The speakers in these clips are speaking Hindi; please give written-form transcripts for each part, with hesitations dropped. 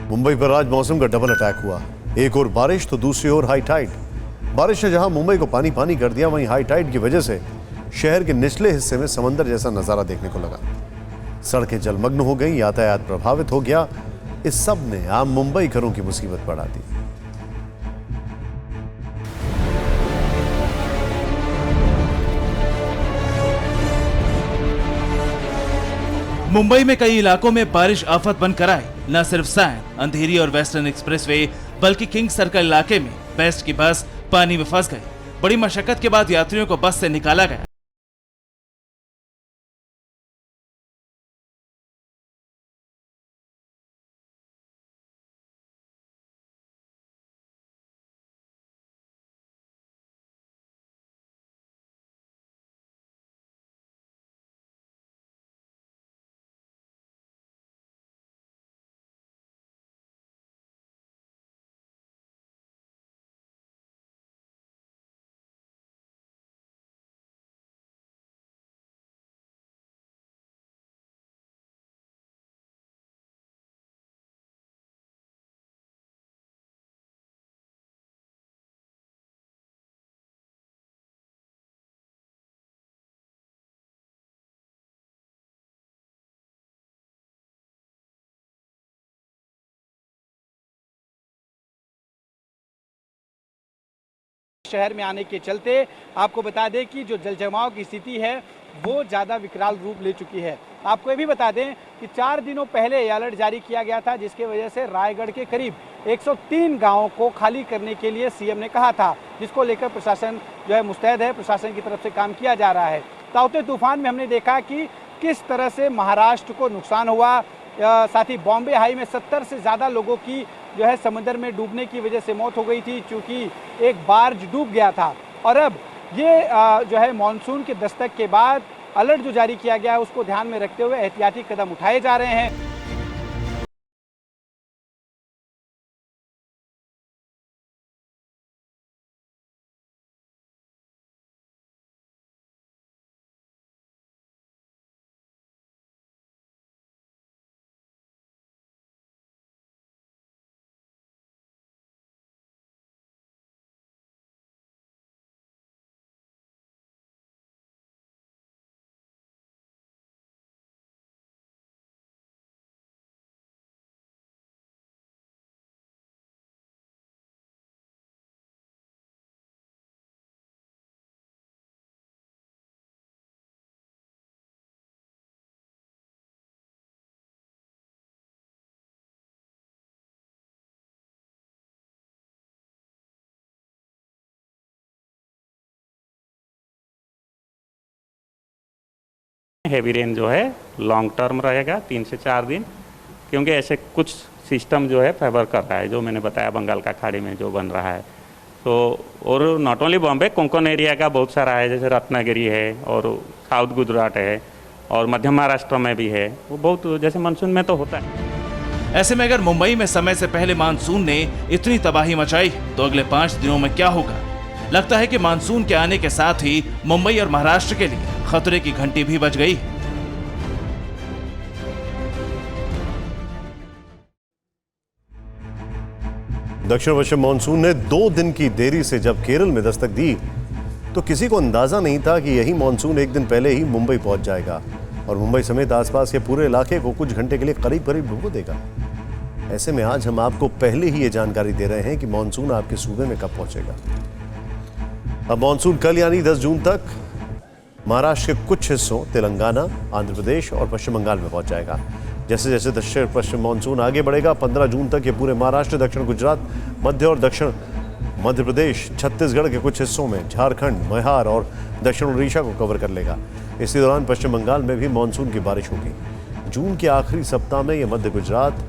मुंबई पर आज मौसम का डबल अटैक हुआ। एक और बारिश तो दूसरी ओर हाई टाइड। बारिश ने जहां मुंबई को पानी पानी कर दिया, वहीं हाई टाइड की वजह से शहर के निचले हिस्से में समंदर जैसा नजारा देखने को लगा। सड़कें जलमग्न हो गई, यातायात प्रभावित हो गया। इस सब ने आम मुंबई घरों की मुसीबत बढ़ा दी। मुंबई में कई इलाकों में बारिश आफत बनकर आई। न सिर्फ सैंड, अंधेरी और वेस्टर्न एक्सप्रेसवे बल्कि किंग सर्कल इलाके में बेस्ट की बस पानी में फंस गई। बड़ी मशक्कत के बाद यात्रियों को बस से निकाला गया। शहर में आने के चलते आपको बता दें कि जो जलजमाव की स्थिति है वो ज़्यादा विकराल रूप ले चुकी है। आपको ये भी बता दें कि 4 दिनों पहले ये अलर्ट जारी किया गया था, जिसकी वजह से रायगढ़ के करीब 103 गांवों को खाली करने के लिए सीएम ने कहा था, जिसको लेकर प्रशासन जो है मुस्तैद है। प्रशासन की तरफ से काम किया जा रहा है। ताउते तूफान में हमने देखा कि किस तरह से महाराष्ट्र को नुकसान हुआ। साथ ही बॉम्बे हाई में 70 से ज़्यादा लोगों की जो है समंदर में डूबने की वजह से मौत हो गई थी, क्योंकि एक बार्ज डूब गया था। और अब ये जो है मानसून के दस्तक के बाद अलर्ट जो जारी किया गया है उसको ध्यान में रखते हुए एहतियाती कदम उठाए जा रहे हैं। हेवी रेन जो है लॉन्ग टर्म रहेगा 3 से 4 दिन, क्योंकि ऐसे कुछ सिस्टम जो है फेवर कर रहा है, जो मैंने बताया बंगाल का खाड़ी में जो बन रहा है। तो और not only Bombay, Konkan area का बहुत सारा है, जैसे रत्नागिरी है और साउथ गुजरात है और मध्य महाराष्ट्र में भी है। वो बहुत जैसे मानसून में तो होता है। ऐसे में अगर मुंबई में समय से पहले मानसून ने इतनी तबाही मचाई तो अगले 5 दिनों में क्या होगा? लगता है कि मानसून के आने के साथ ही मुंबई और महाराष्ट्र के लिए खतरे की घंटी भी बज गई। दक्षिण पश्चिम मानसून ने 2 दिन की देरी से जब केरल में दस्तक दी तो किसी को अंदाजा नहीं था कि यही मानसून एक दिन पहले ही मुंबई पहुंच जाएगा और मुंबई समेत आसपास के पूरे इलाके को कुछ घंटे के लिए करीब करीब डुबो देगा। ऐसे में आज हम आपको पहले ही ये जानकारी दे रहे हैं कि मानसून आपके सूबे में कब पहुंचेगा। अब मानसून कल यानी 10 जून तक महाराष्ट्र के कुछ हिस्सों, तेलंगाना, आंध्र प्रदेश और पश्चिम बंगाल में पहुंच जाएगा। जैसे जैसे दक्षिण पश्चिम मानसून आगे बढ़ेगा, 15 जून तक ये पूरे महाराष्ट्र, दक्षिण गुजरात, मध्य और दक्षिण मध्य प्रदेश, छत्तीसगढ़ के कुछ हिस्सों में, झारखंड, बिहार और दक्षिण उड़ीसा को कवर कर लेगा। इसी दौरान पश्चिम बंगाल में भी मानसून की बारिश होगी। जून के आखिरी सप्ताह में ये मध्य गुजरात,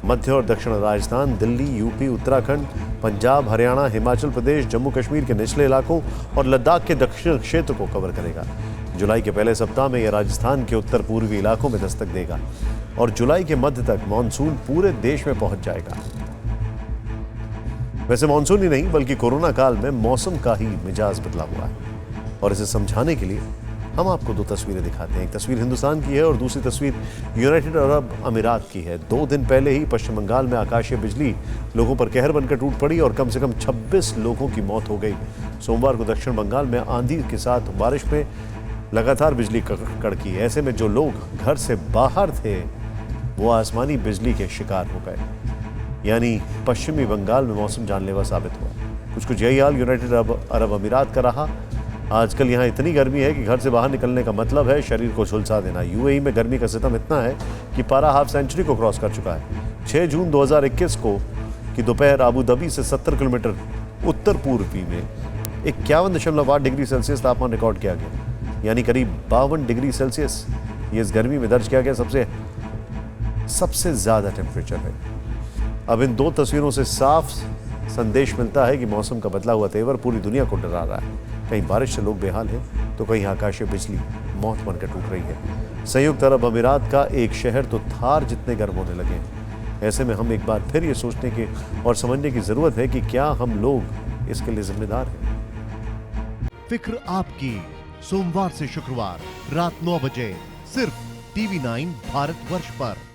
मध्य और दक्षिण राजस्थान, दिल्ली, यूपी, उत्तराखंड, पंजाब, हरियाणा, हिमाचल प्रदेश, जम्मू कश्मीर के निचले इलाकों और लद्दाख के दक्षिण क्षेत्र को कवर करेगा। जुलाई के पहले सप्ताह में यह राजस्थान के उत्तर पूर्वी इलाकों में दस्तक देगा और जुलाई के मध्य तक मानसून पूरे देश में पहुंच जाएगा। वैसे मानसून ही नहीं बल्कि कोरोना काल में मौसम का ही मिजाज बदला हुआ है और इसे समझाने के लिए हम आपको दो तस्वीरें दिखाते हैं। एक तस्वीर हिंदुस्तान की है और दूसरी तस्वीर यूनाइटेड अरब अमीरात की है। 2 दिन पहले ही पश्चिम बंगाल में आकाशीय बिजली लोगों पर कहर बनकर टूट पड़ी और कम से कम 26 लोगों की मौत हो गई। सोमवार को दक्षिण बंगाल में आंधी के साथ बारिश में लगातार बिजली कड़की। ऐसे में जो लोग घर से बाहर थे वो आसमानी बिजली के शिकार हो गए। यानी पश्चिमी बंगाल में मौसम जानलेवा साबित हुआ। कुछ यही हाल यूनाइटेड अरब अमीरात का रहा। आजकल यहाँ इतनी गर्मी है कि घर से बाहर निकलने का मतलब है शरीर को झुलसा देना। यूएई में गर्मी का सितम इतना है कि पारा हाफ सेंचुरी को क्रॉस कर चुका है। 6 जून 2021 को की दोपहर अबू धाबी से 70 किलोमीटर उत्तर पूर्वी में 51.8 डिग्री सेल्सियस तापमान रिकॉर्ड किया गया, यानी करीब 52 डिग्री सेल्सियस। ये इस गर्मी में दर्ज किया गया सबसे ज्यादा टेम्परेचर है। अब इन 2 तस्वीरों से साफ संदेश मिलता है कि मौसम का बदला हुआ तेवर पूरी दुनिया को डरा रहा है। कहीं बारिश से लोग बेहाल हैं तो कहीं आकाशीय बिजली मौत बनकर टूट रही है। संयुक्त अरब अमीरात का एक शहर तो थार जितने गर्म होने लगे हैं। ऐसे में हम एक बार फिर ये सोचने की और समझने की जरूरत है कि क्या हम लोग इसके लिए जिम्मेदार हैं। फिक्र आपकी, सोमवार से शुक्रवार रात 9 बजे सिर्फ TV9 भारतवर्ष पर।